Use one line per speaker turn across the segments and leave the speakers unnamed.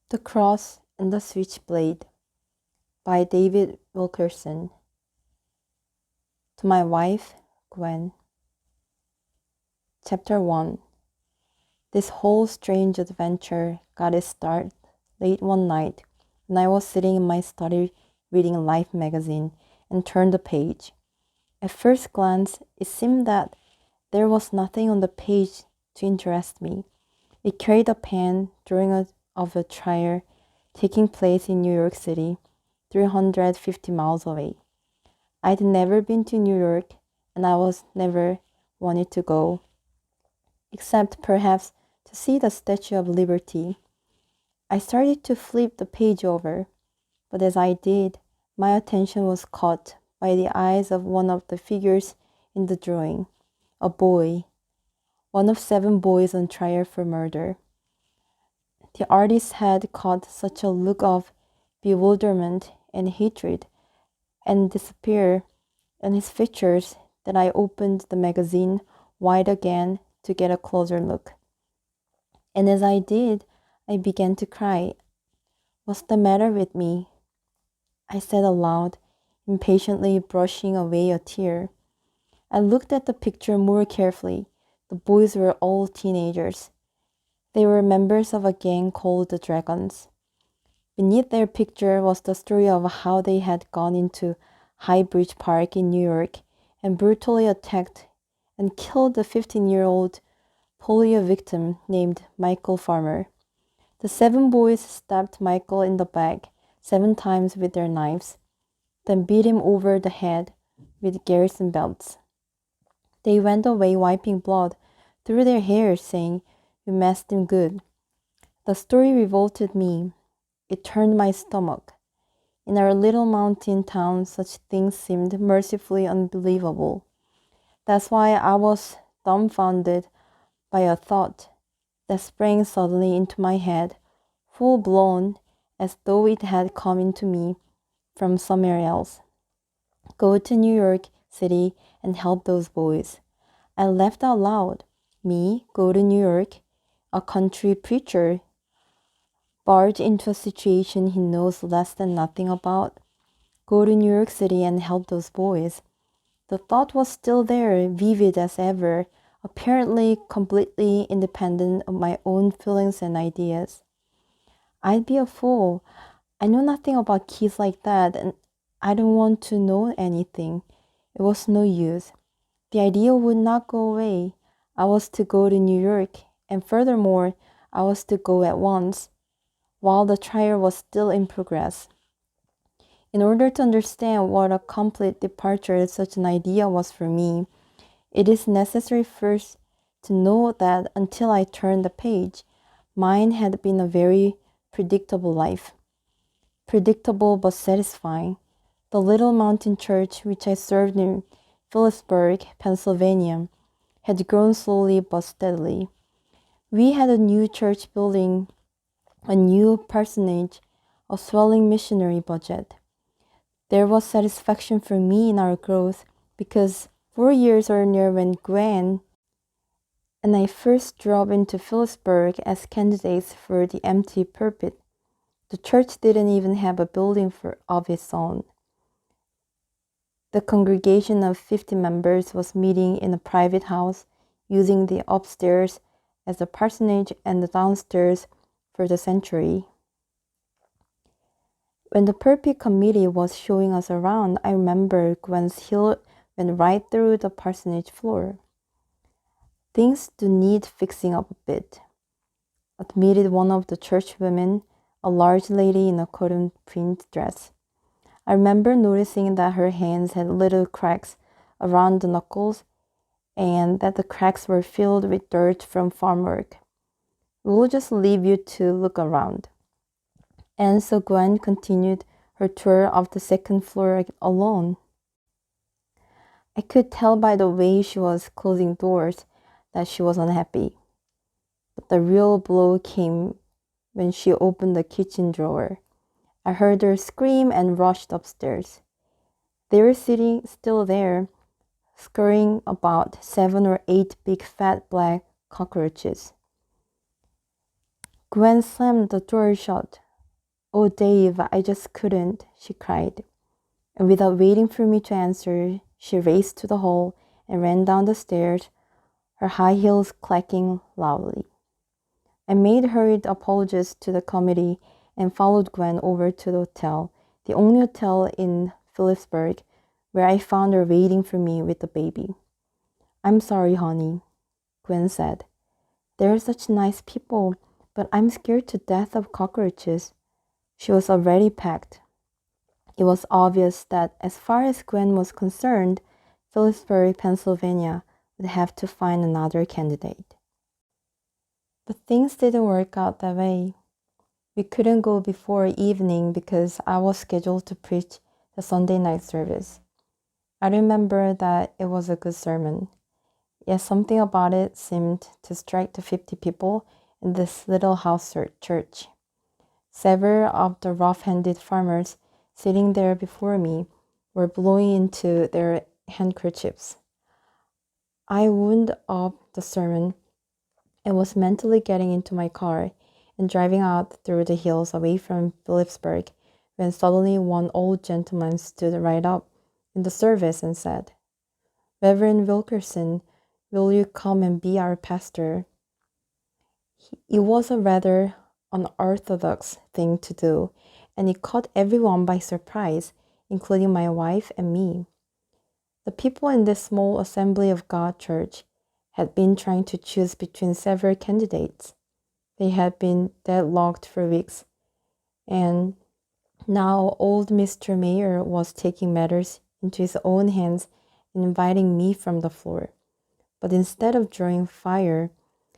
The Cross and the Switchblade by David Wilkerson. To my wife, Gwen. Chapter 1. This whole strange adventure got its start late one night when I was sitting in my study reading Life magazine and turned the page. At first glance, it seemed that there was nothing on the page to interest me. It carried a pen drawing of a trial taking place in New York City, 350 miles away. I'd never been to New York, and I was never wanted to go, except perhaps to see the Statue of Liberty. I started to flip the page over, but as I did, my attention was caught by the eyes of one of the figures in the drawing, a boy, one of 7 boys on trial for murder. The artist had caught such a look of bewilderment and hatred and despair in his features that I opened the magazine wide again to get a closer look. And as I did, I began to cry. "What's the matter with me?" I said aloud, impatiently brushing away a tear. I looked at the picture more carefully. The boys were all teenagers. They were members of a gang called the Dragons. Beneath their picture was the story of how they had gone into High Bridge Park in New York and brutally attacked and killed the 15-year-old polio victim named Michael Farmer. The 7 boys stabbed Michael in the back 7 times with their knives, then beat him over the head with garrison belts. They went away wiping blood through their hair, saying, "We messed him good." The story revolted me. It turned my stomach. In our little mountain town, such things seemed mercifully unbelievable. That's why I was dumbfounded by a thought that sprang suddenly into my head, full blown, as though it had come into me from somewhere else. Go to New York City and help those boys. I laughed out loud. Me, go to New York? A country preacher barge into a situation he knows less than nothing about? Go to New York City and help those boys. The thought was still there, vivid as ever, apparently completely independent of my own feelings and ideas. I'd be a fool. I know nothing about kids like that, and I don't want to know anything. It was no use. The idea would not go away. I was to go to New York, and furthermore, I was to go at once, while the trial was still in progress. In order to understand what a complete departure such an idea was for me, it is necessary first to know that until I turned the page, mine had been a very predictable life. Predictable but satisfying. The little mountain church which I served in Phillipsburg, Pennsylvania, had grown slowly but steadily. We had a new church building, a new parsonage, a swelling missionary budget. There was satisfaction for me in our growth because 4 years earlier, when Gwen and I first drove into Phillipsburg as candidates for the empty pulpit, the church didn't even have a building of its own. The congregation of 50 members was meeting in a private house, using the upstairs as a parsonage and the downstairs for the sanctuary. When the pulpit committee was showing us around, I remember Gwen's heel went right through the parsonage floor. "Things do need fixing up a bit," admitted one of the church women, a large lady in a cotton print dress. I remember noticing that her hands had little cracks around the knuckles and that the cracks were filled with dirt from farm work. "We'll just leave you to look around." And so Gwen continued her tour of the 2nd floor alone. I could tell by the way she was closing doors that she was unhappy. But the real blow came when she opened the kitchen drawer. I heard her scream and rushed upstairs. They were sitting still there, scurrying about 7 or 8 big fat black cockroaches. Gwen slammed the door shut. "Oh, Dave, I just couldn't," she cried. And without waiting for me to answer, she raced to the hall and ran down the stairs, her high heels clacking loudly. I made hurried apologies to the committee and followed Gwen over to the hotel, the only hotel in Phillipsburg, where I found her waiting for me with the baby. "I'm sorry, honey," Gwen said. "They're such nice people, but I'm scared to death of cockroaches." She was already packed. It was obvious that as far as Gwen was concerned, Phillipsburg, Pennsylvania would have to find another candidate. But things didn't work out that way. We couldn't go before evening because I was scheduled to preach the Sunday night service. I remember that it was a good sermon. Yet something about it seemed to strike the 50 people in this little house church. Several of the rough-handed farmers sitting there before me were blowing into their handkerchiefs. I wound up the sermon and was mentally getting into my car and driving out through the hills away from Phillipsburg when suddenly one old gentleman stood right up in the service and said, "Reverend Wilkerson, will you come and be our pastor?" It was a rather unorthodox thing to do, and it caught everyone by surprise, including my wife and me. The people in this small Assembly of God church had been trying to choose between several candidates. They had been deadlocked for weeks, and now old Mr. Mayor was taking matters into his own hands and inviting me from the floor. But instead of drawing fire,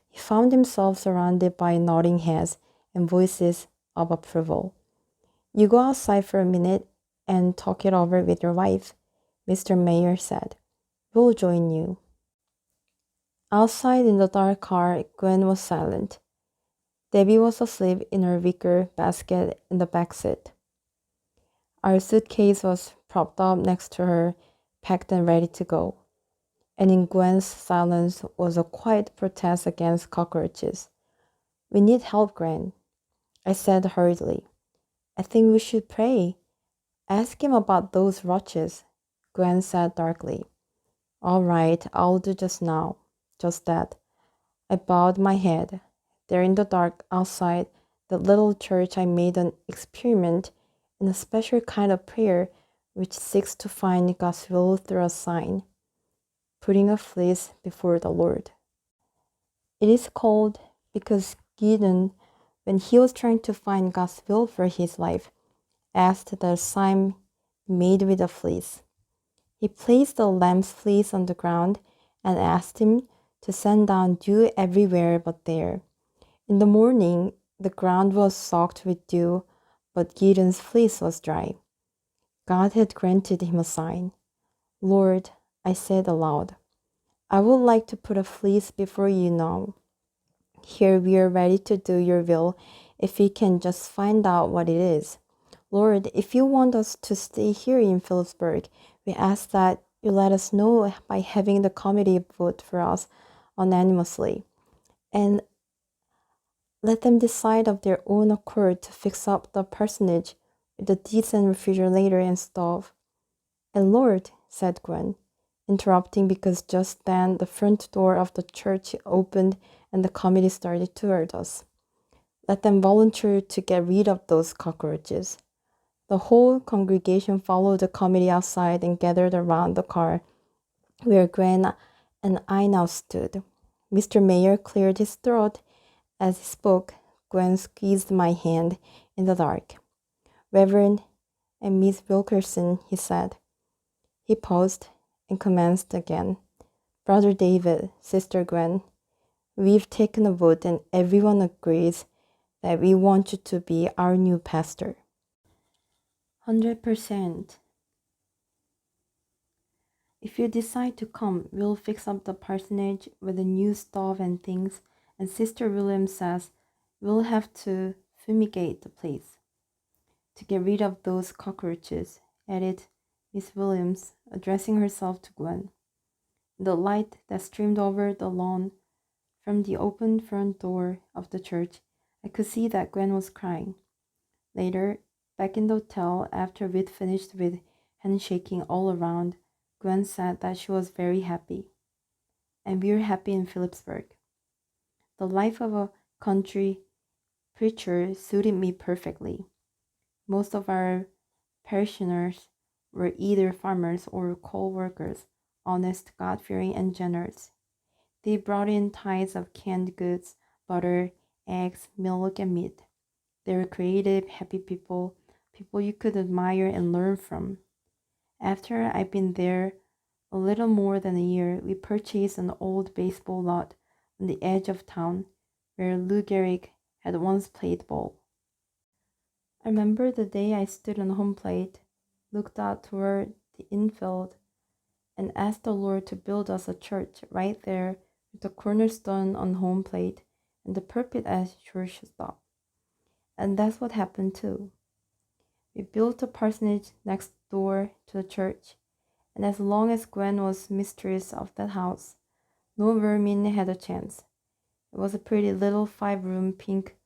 he found himself surrounded by nodding heads and voices of approval. "You go outside for a minute and talk it over with your wife," Mr. Mayor said. "We'll join you." Outside in the dark car, Gwen was silent. Debbie was asleep in her wicker basket in the back seat. Our suitcase was propped up next to her, packed and ready to go. And in Gwen's silence was a quiet protest against cockroaches. "We need help, Gwen," I said hurriedly. "I think we should pray. Ask him about those roaches," Gwen said darkly. "All right, I'll do just that." I bowed my head. There in the dark outside the little church, I made an experiment in a special kind of prayer which seeks to find God's will through a sign, putting a fleece before the Lord. It is called because Gideon, when he was trying to find God's will for his life, asked that a sign be made with a fleece. He placed the lamb's fleece on the ground and asked him to send down dew everywhere but there. In the morning, the ground was soaked with dew, but Gideon's fleece was dry. God had granted him a sign. "Lord," I said aloud, "I would like to put a fleece before you now. Here we are ready to do your will if we can just find out what it is. Lord, if you want us to stay here in Phillipsburg, we ask that you let us know by having the committee vote for us unanimously. And let them decide of their own accord to fix up the parsonage with a decent refrigerator and stove." "And Lord," said Gwen, interrupting because just then the front door of the church opened and the committee started toward us. "Let them volunteer to get rid of those cockroaches." The whole congregation followed the committee outside and gathered around the car where Gwen and I now stood. Mr. Mayor cleared his throat. As he spoke, Gwen squeezed my hand in the dark. "Reverend and Miss Wilkerson," he said. He paused and commenced again. "Brother David, Sister Gwen, we've taken a vote and everyone agrees that we want you to be our new pastor." 100%. "If you decide to come, we'll fix up the parsonage with a new stove and things, and Sister Williams says we'll have to fumigate the place to get rid of those cockroaches," added Miss Williams, addressing herself to Gwen. The light that streamed over the lawn from the open front door of the church, I could see that Gwen was crying. Later, back in the hotel, after we'd finished with handshaking all around, Gwen said that she was very happy. And we were happy in Phillipsburg. The life of a country preacher suited me perfectly. Most of our parishioners were either farmers or coal workers, honest, God-fearing, and generous. They brought in tithes of canned goods, butter, eggs, milk, and meat. They were creative, happy people, people you could admire and learn from. After I'd been there a little more than a year, we purchased an old baseball lot on the edge of town where Lou Gehrig had once played ball. I remember the day I stood on home plate, looked out toward the infield, and asked the Lord to build us a church right there with the cornerstone on home plate and the pulpit as church stop. And that's what happened too. We built a parsonage next door to the church, and as long as Gwen was mistress of that house, no vermin had a chance. It was a pretty little 5-room pink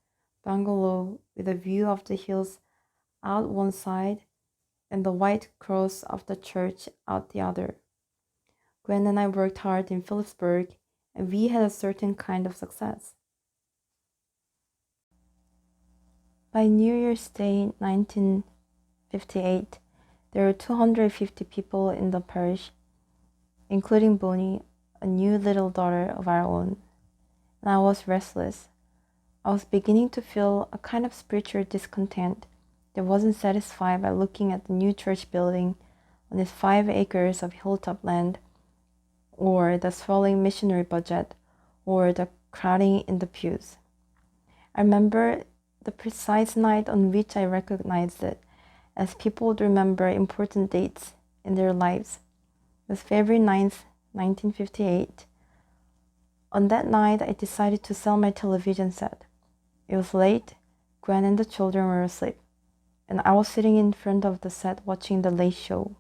bungalow with a view of the hills out one side and the white cross of the church out the other. Gwen and I worked hard in Phillipsburg, and we had a certain kind of success. By New Year's Day 1958, there were 250 people in the parish, including Bonnie, a new little daughter of our own. And I was restless. I was beginning to feel a kind of spiritual discontent that wasn't satisfied by looking at the new church building on its 5 acres of hilltop land, or the swelling missionary budget, or the crowding in the pews. I remember the precise night on which I recognized it, as people would remember important dates in their lives. It was February 9th, 1958. On that night, I decided to sell my television set. It was late, Gwen and the children were asleep, and I was sitting in front of the set watching the late show.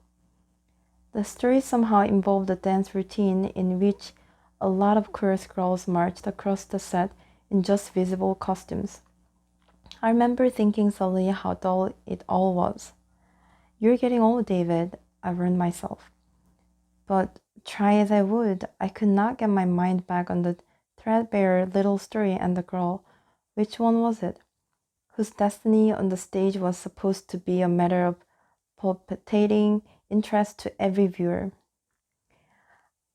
The story somehow involved a dance routine in which a lot of chorus girls marched across the set in just visible costumes. I remember thinking suddenly how dull it all was. "You're getting old, David," I warned myself. But try as I would, I could not get my mind back on the threadbare little story and the girl. Which one was it? Whose destiny on the stage was supposed to be a matter of palpitating interest to every viewer.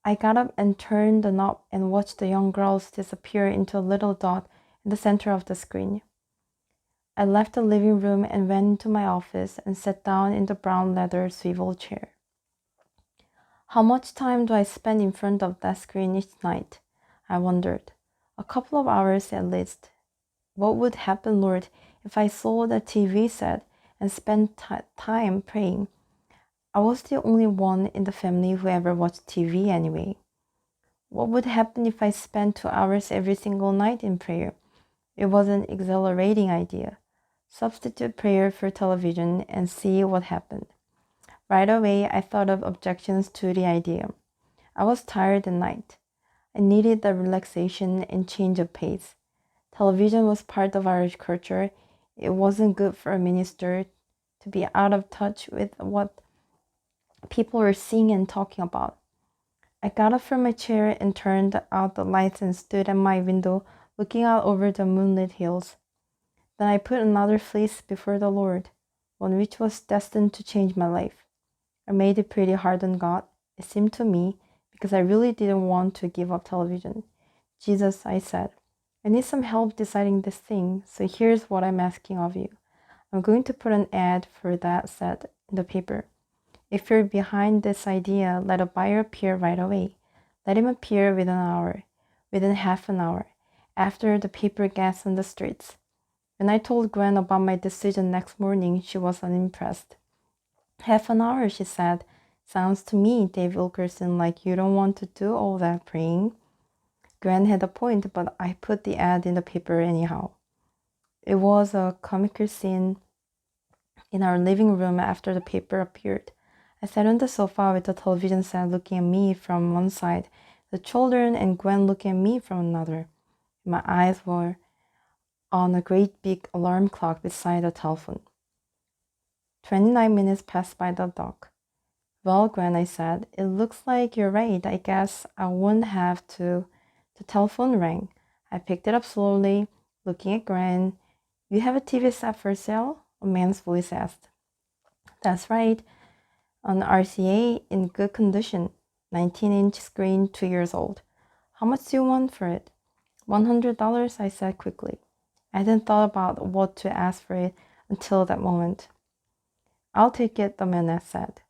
I got up and turned the knob and watched the young girls disappear into a little dot in the center of the screen. I left the living room and went into my office and sat down in the brown leather swivel chair. How much time do I spend in front of that screen each night? I wondered. A couple of hours at least. What would happen, Lord, if I sold a TV set and spent time praying? I was the only one in the family who ever watched TV anyway. What would happen if I spent 2 hours every single night in prayer? It was an exhilarating idea. Substitute prayer for television and see what happened. Right away, I thought of objections to the idea. I was tired at night. I needed the relaxation and change of pace. Television was part of our culture. It wasn't good for a minister to be out of touch with what people were seeing and talking about. I got up from my chair and turned out the lights and stood at my window looking out over the moonlit hills. Then I put another fleece before the Lord, one which was destined to change my life. I made it pretty hard on God, it seemed to me, because I really didn't want to give up television. "Jesus," I said, "I need some help deciding this thing, so here's what I'm asking of you. I'm going to put an ad for that set in the paper. If you're behind this idea, let a buyer appear right away. Let him appear within an hour, within half an hour, after the paper gets on the streets." When I told Gwen about my decision next morning, she was unimpressed. "Half an hour," she said. "Sounds to me, Dave Wilkerson, like you don't want to do all that praying." Gwen had a point, but I put the ad in the paper anyhow. It was a comical scene in our living room after the paper appeared. I sat on the sofa with the television set looking at me from one side, the children and Gwen looking at me from another. My eyes were on a great big alarm clock beside the telephone. 29 minutes passed by the dock. Well, Gwen, I said, it looks like you're right. I guess I wouldn't have to. The telephone rang. I picked it up slowly, looking at Gwen. You have a TV set for sale? A man's voice asked. That's right. An RCA in good condition. 19-inch screen, 2 years old. How much do you want for it? $100, I said quickly. I hadn't thought about what to ask for it until that moment. I'll take it, the man said.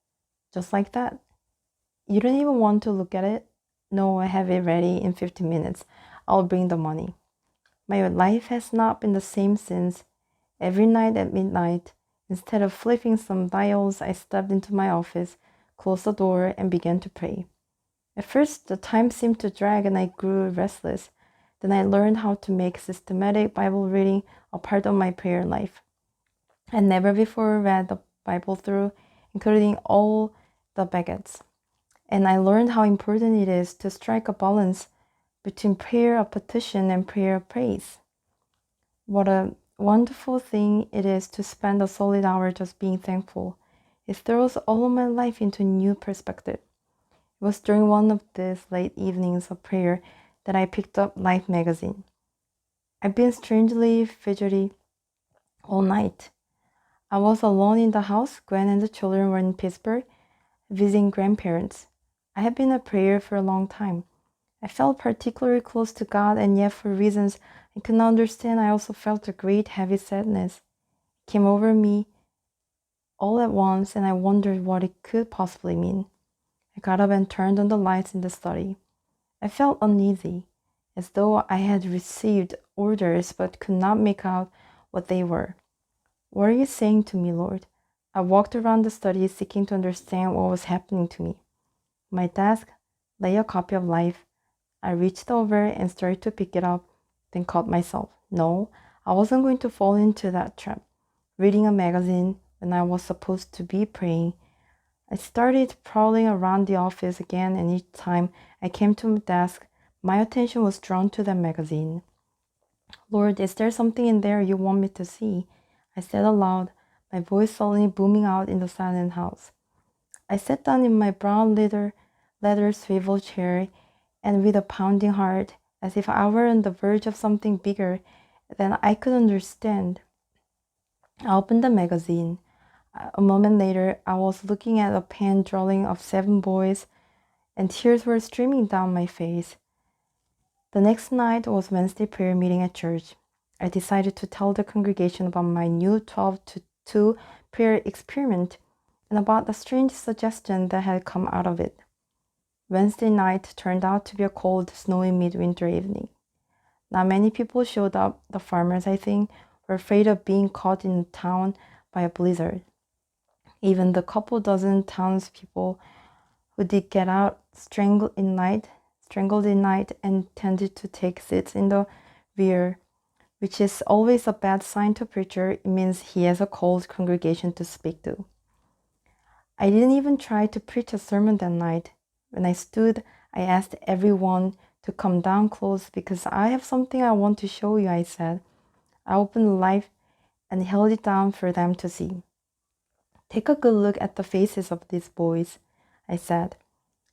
Just like that. You don't even want to look at it? No, I have it ready in 15 minutes. I'll bring the money. My life has not been the same since. Every night at midnight, instead of flipping some dials, I stepped into my office, closed the door, and began to pray. At first, the time seemed to drag and I grew restless. Then I learned how to make systematic Bible reading a part of my prayer life. I never before read the Bible through, including all the baguettes. And I learned how important it is to strike a balance between prayer of petition and prayer of praise. What a wonderful thing it is to spend a solid hour just being thankful. It throws all of my life into a new perspective. It was during one of these late evenings of prayer that I picked up Life magazine. I've been strangely fidgety all night. I was alone in the house. Gwen and the children were in Pittsburgh, visiting grandparents. I had been a prayer for a long time. I felt particularly close to God, and yet for reasons I could not understand, I also felt a great heavy sadness. It came over me all at once, and I wondered what it could possibly mean. I got up and turned on the lights in the study. I felt uneasy, as though I had received orders but could not make out what they were. What are you saying to me, Lord? I walked around the study seeking to understand what was happening to me. On my desk lay a copy of Life. I reached over and started to pick it up, then caught myself. No, I wasn't going to fall into that trap. Reading a magazine when I was supposed to be praying. I started prowling around the office again, and each time I came to my desk, my attention was drawn to that magazine. Lord, is there something in there you want me to see? I said aloud, my voice suddenly booming out in the silent house. I sat down in my brown leather swivel chair, and with a pounding heart, as if I were on the verge of something bigger than I could understand, I opened the magazine. A moment later, I was looking at a pen drawing of 7 boys, and tears were streaming down my face. The next night was Wednesday prayer meeting at church. I decided to tell the congregation about my new 12 to 2 prayer experiment and about the strange suggestion that had come out of it. Wednesday night turned out to be a cold, snowy midwinter evening. Not many people showed up. The farmers, I think, were afraid of being caught in town by a blizzard. Even the couple dozen townspeople who did get out strangled in night and tended to take seats in the rear, which is always a bad sign to a preacher. It means he has a cold congregation to speak to. I didn't even try to preach a sermon that night. When I stood, I asked everyone to come down close because I have something I want to show you, I said. I opened the Life and held it down for them to see. Take a good look at the faces of these boys, I said.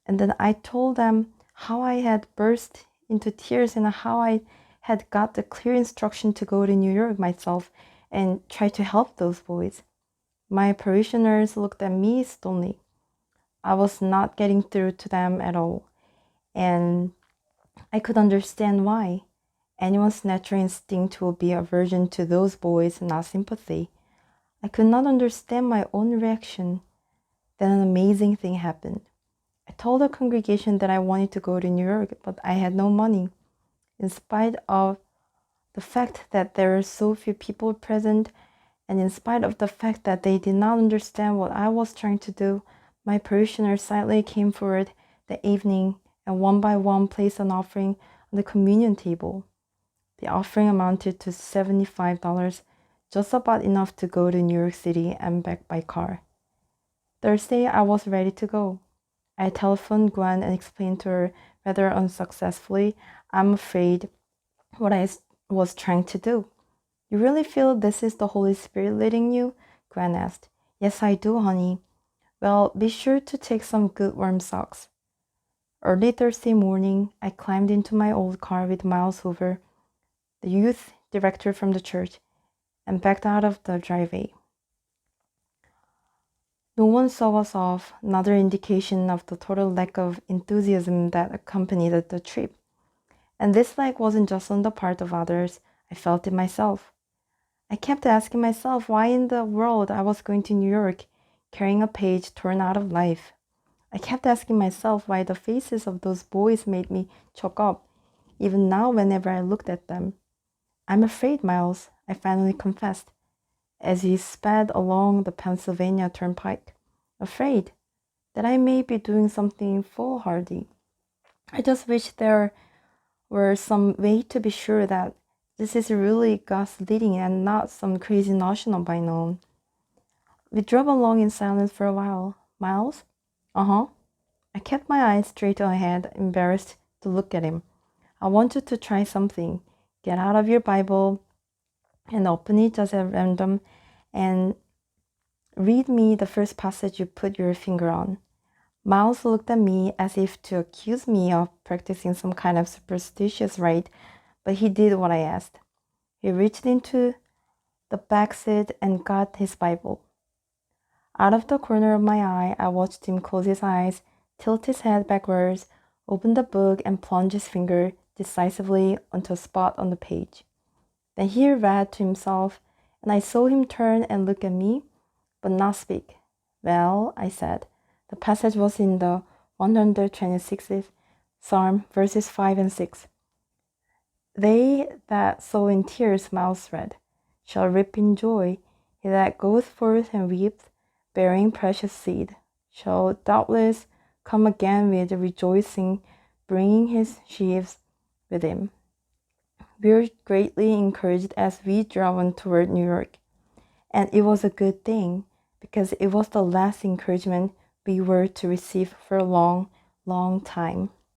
And then I told them how I had burst into tears and how I had got the clear instruction to go to New York myself and try to help those boys. My parishioners looked at me stonily. I was not getting through to them at all, and I could understand why. Anyone's natural instinct will be aversion to those boys, not sympathy. I could not understand my own reaction. Then an amazing thing happened. I told the congregation that I wanted to go to New York, but I had no money. In spite of the fact that there were so few people present, and in spite of the fact that they did not understand what I was trying to do, my parishioners silently came forward that evening and one by one placed an offering on the communion table. The offering amounted to $75, just about enough to go to New York City and back by car. Thursday, I was ready to go. I telephoned Gwen and explained to her, rather unsuccessfully, I'm afraid, what I was trying to do. You really feel this is the Holy Spirit leading you? Gwen asked. Yes, I do, honey. Well, be sure to take some good warm socks. Early Thursday morning, I climbed into my old car with Miles Hoover, the youth director from the church, and backed out of the driveway. No one saw us off, another indication of the total lack of enthusiasm that accompanied the trip. And this lack wasn't just on the part of others, I felt it myself. I kept asking myself why in the world I was going to New York, carrying a page torn out of life. I kept asking myself why the faces of those boys made me choke up, even now whenever I looked at them. I'm afraid, Miles, I finally confessed, as he sped along the Pennsylvania Turnpike. Afraid that I may be doing something foolhardy. I just wish there were some way to be sure that this is really God's leading and not some crazy notion of my own. We drove along in silence for a while. Miles? Uh-huh. I kept my eyes straight ahead, embarrassed to look at him. I want you to try something. Get out of your Bible and open it just at random and read me the first passage you put your finger on. Miles looked at me as if to accuse me of practicing some kind of superstitious rite, but he did what I asked. He reached into the back seat and got his Bible. Out of the corner of my eye, I watched him close his eyes, tilt his head backwards, open the book, and plunge his finger decisively onto a spot on the page. Then he read to himself, and I saw him turn and look at me, but not speak. Well, I said. The passage was in the 126th Psalm, verses 5 and 6. They that sow in tears, Miles read, shall reap in joy. He that goeth forth and weepeth, bearing precious seed, shall doubtless come again with rejoicing, bringing his sheaves with him. We were greatly encouraged as we drove on toward New York. And it was a good thing, because it was the last encouragement we were to receive for a long, long time.